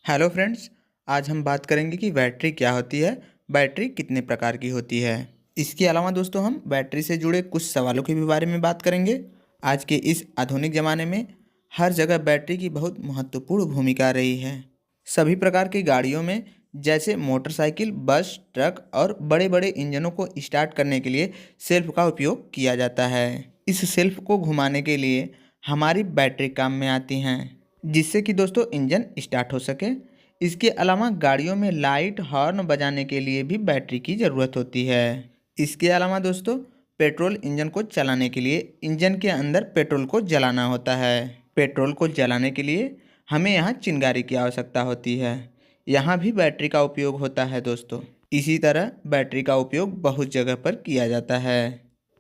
Hello friends. आज हम बात करेंगे कि बैटरी क्या होती है, बैटरी कितने प्रकार की होती है। इसके अलावा दोस्तों हम बैटरी से जुड़े कुछ सवालों के भी बारे में बात करेंगे। आज के इस आधुनिक ज़माने में हर जगह बैटरी की बहुत महत्वपूर्ण भूमिका रही है। सभी प्रकार की गाड़ियों में जैसे मोटरसाइकिल, बस, ट्रक और बड़े बड़े इंजनों को स्टार्ट करने के लिए सेल्फ का उपयोग किया जाता है। इस सेल्फ को घुमाने के लिए हमारी बैटरी काम में आती हैं, जिससे कि दोस्तों इंजन स्टार्ट हो सके। इसके अलावा गाड़ियों में लाइट, हॉर्न बजाने के लिए भी बैटरी की ज़रूरत होती है। इसके अलावा दोस्तों पेट्रोल इंजन को चलाने के लिए इंजन के अंदर पेट्रोल को जलाना होता है। पेट्रोल को जलाने के लिए हमें यहाँ चिंगारी की आवश्यकता होती है। यहाँ भी बैटरी का उपयोग होता है दोस्तों। इसी तरह बैटरी का उपयोग बहुत जगह पर किया जाता है।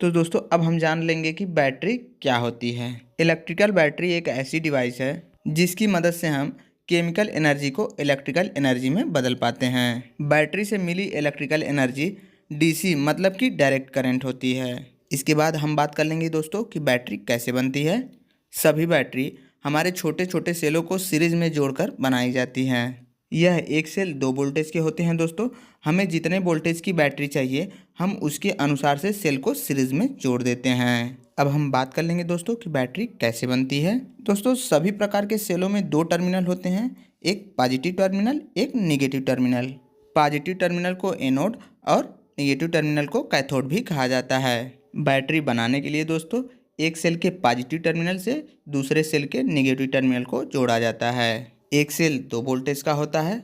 तो दोस्तों अब हम जान लेंगे कि बैटरी क्या होती है। इलेक्ट्रिकल बैटरी एक ऐसी डिवाइस है जिसकी मदद से हम केमिकल एनर्जी को इलेक्ट्रिकल एनर्जी में बदल पाते हैं। बैटरी से मिली इलेक्ट्रिकल एनर्जी डीसी मतलब कि डायरेक्ट करंट होती है। इसके बाद हम बात कर लेंगे दोस्तों कि बैटरी कैसे बनती है। सभी बैटरी हमारे छोटे छोटे सेलों को सीरीज में जोड़कर बनाई जाती हैं। यह एक सेल 2 वोल्टेज के होते हैं दोस्तों। हमें जितने वोल्टेज की बैटरी चाहिए हम उसके अनुसार से सेल को सीरीज में जोड़ देते हैं। अब हम बात कर लेंगे दोस्तों कि बैटरी कैसे बनती है। दोस्तों सभी प्रकार के सेलों में 2 टर्मिनल होते हैं, एक पॉजिटिव टर्मिनल, एक निगेटिव टर्मिनल। पॉजिटिव टर्मिनल को एनोड और निगेटिव टर्मिनल को कैथोड भी कहा जाता है। बैटरी बनाने के लिए दोस्तों एक सेल के पॉजिटिव टर्मिनल से दूसरे सेल के निगेटिव टर्मिनल को जोड़ा जाता है। एक सेल 2 वोल्टेज का होता है।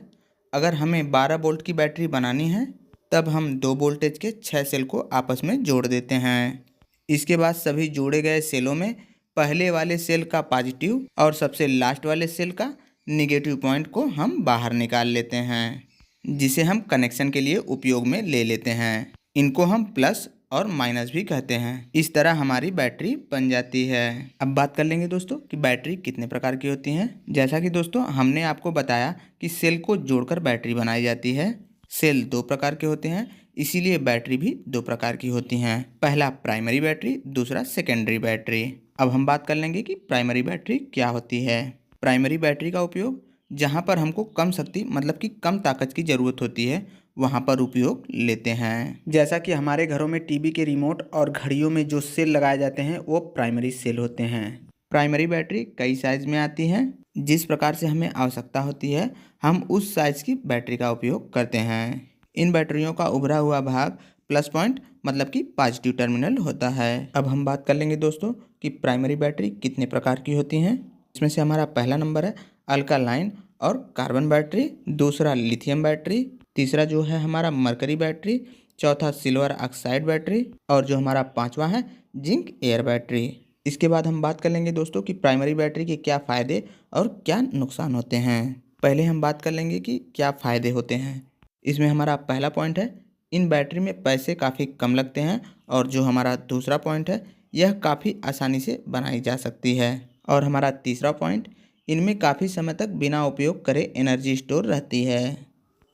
अगर हमें 12 वोल्ट की बैटरी बनानी है तब हम 2 वोल्टेज के 6 सेल को आपस में जोड़ देते हैं। इसके बाद सभी जोड़े गए सेलों में पहले वाले सेल का पॉजिटिव और सबसे लास्ट वाले सेल का निगेटिव पॉइंट को हम बाहर निकाल लेते हैं, जिसे हम कनेक्शन के लिए उपयोग में ले लेते हैं। इनको हम प्लस और माइनस भी कहते हैं। इस तरह हमारी बैटरी बन जाती है। अब बात कर लेंगे दोस्तों कि बैटरी कितने प्रकार की होती हैं। जैसा कि दोस्तों हमने आपको बताया कि सेल को जोड़कर बैटरी बनाई जाती है। सेल 2 प्रकार के होते हैं, इसीलिए बैटरी भी 2 प्रकार की होती हैं। पहला प्राइमरी बैटरी, दूसरा सेकेंडरी बैटरी। अब हम बात कर लेंगे कि प्राइमरी बैटरी क्या होती है। प्राइमरी बैटरी का उपयोग जहाँ पर हमको कम शक्ति मतलब कि कम ताकत की ज़रूरत होती है वहाँ पर उपयोग लेते हैं। जैसा कि हमारे घरों में टीवी के रिमोट और घड़ियों में जो सेल लगाए जाते हैं वो प्राइमरी सेल होते हैं। प्राइमरी बैटरी कई साइज़ में आती हैं। जिस प्रकार से हमें आवश्यकता होती है हम उस साइज़ की बैटरी का उपयोग करते हैं। इन बैटरियों का उभरा हुआ भाग प्लस पॉइंट मतलब कि पॉजिटिव टर्मिनल होता है। अब हम बात कर लेंगे दोस्तों कि प्राइमरी बैटरी कितने प्रकार की होती हैं। इसमें से हमारा पहला नंबर है अल्कालाइन और कार्बन बैटरी, दूसरा लिथियम बैटरी, तीसरा जो है हमारा मरकरी बैटरी, चौथा सिल्वर ऑक्साइड बैटरी और जो हमारा पांचवा है जिंक एयर बैटरी। इसके बाद हम बात कर लेंगे दोस्तों कि प्राइमरी बैटरी के क्या फ़ायदे और क्या नुकसान होते हैं। पहले हम बात कर लेंगे कि क्या फ़ायदे होते हैं। इसमें हमारा पहला पॉइंट है इन बैटरी में पैसे काफ़ी कम लगते हैं और जो हमारा दूसरा पॉइंट है यह काफ़ी आसानी से बनाई जा सकती है और हमारा तीसरा पॉइंट इनमें काफ़ी समय तक बिना उपयोग करे एनर्जी स्टोर रहती है।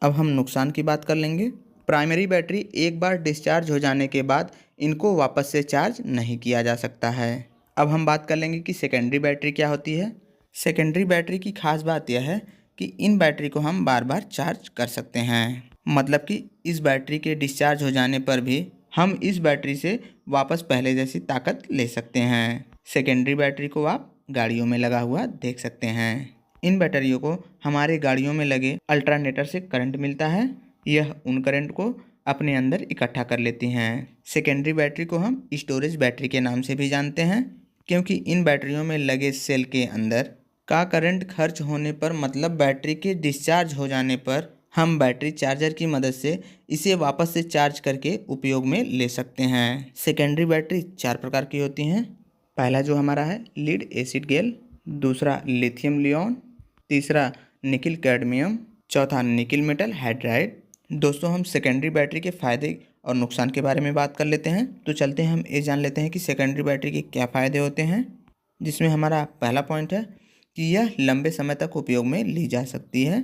अब हम नुकसान की बात कर लेंगे। प्राइमरी बैटरी एक बार डिस्चार्ज हो जाने के बाद इनको वापस से चार्ज नहीं किया जा सकता है। अब हम बात कर लेंगे कि सेकेंडरी बैटरी क्या होती है। सेकेंडरी बैटरी की खास बात यह है कि इन बैटरी को हम बार बार चार्ज कर सकते हैं। मतलब कि इस बैटरी के डिस्चार्ज हो जाने पर भी हम इस बैटरी से वापस पहले जैसी ताकत ले सकते हैं। सेकेंडरी बैटरी को आप गाड़ियों में लगा हुआ देख सकते हैं। इन बैटरियों को हमारे गाड़ियों में लगे अल्टरनेटर से करंट मिलता है। यह उन करंट को अपने अंदर इकट्ठा कर लेती हैं। सेकेंडरी बैटरी को हम स्टोरेज बैटरी के नाम से भी जानते हैं, क्योंकि इन बैटरियों में लगे सेल के अंदर का करंट खर्च होने पर मतलब बैटरी के डिस्चार्ज हो जाने पर हम बैटरी चार्जर की मदद से इसे वापस से चार्ज करके उपयोग में ले सकते हैं। सेकेंडरी बैटरी 4 प्रकार की होती हैं। पहला जो हमारा है लीड एसिड गेल, दूसरा लिथियम लियॉन, तीसरा निकिल कैडमियम, चौथा निकिल मेटल हाइड्राइड। दोस्तों हम सेकेंडरी बैटरी के फ़ायदे और नुकसान के बारे में बात कर लेते हैं। तो चलते हैं हम ये जान लेते हैं कि सेकेंडरी बैटरी के क्या फ़ायदे होते हैं। जिसमें हमारा पहला पॉइंट है कि यह लंबे समय तक उपयोग में ली जा सकती है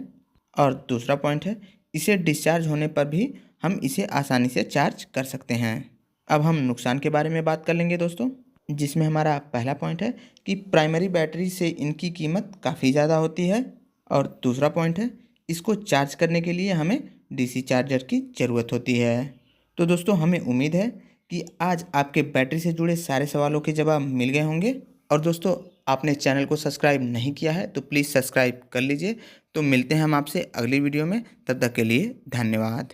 और दूसरा पॉइंट है इसे डिस्चार्ज होने पर भी हम इसे आसानी से चार्ज कर सकते हैं। अब हम नुकसान के बारे में बात कर लेंगे दोस्तों, जिसमें हमारा पहला पॉइंट है कि प्राइमरी बैटरी से इनकी कीमत काफ़ी ज़्यादा होती है। और दूसरा पॉइंट है, इसको चार्ज करने के लिए हमें डीसी चार्जर की ज़रूरत होती है। तो दोस्तों हमें उम्मीद है कि आज आपके बैटरी से जुड़े सारे सवालों के जवाब मिल गए होंगे। और दोस्तों आपने चैनल को सब्सक्राइब नहीं किया है तो प्लीज़ सब्सक्राइब कर लीजिए। तो मिलते हैं हम आपसे अगली वीडियो में, तब तक के लिए धन्यवाद।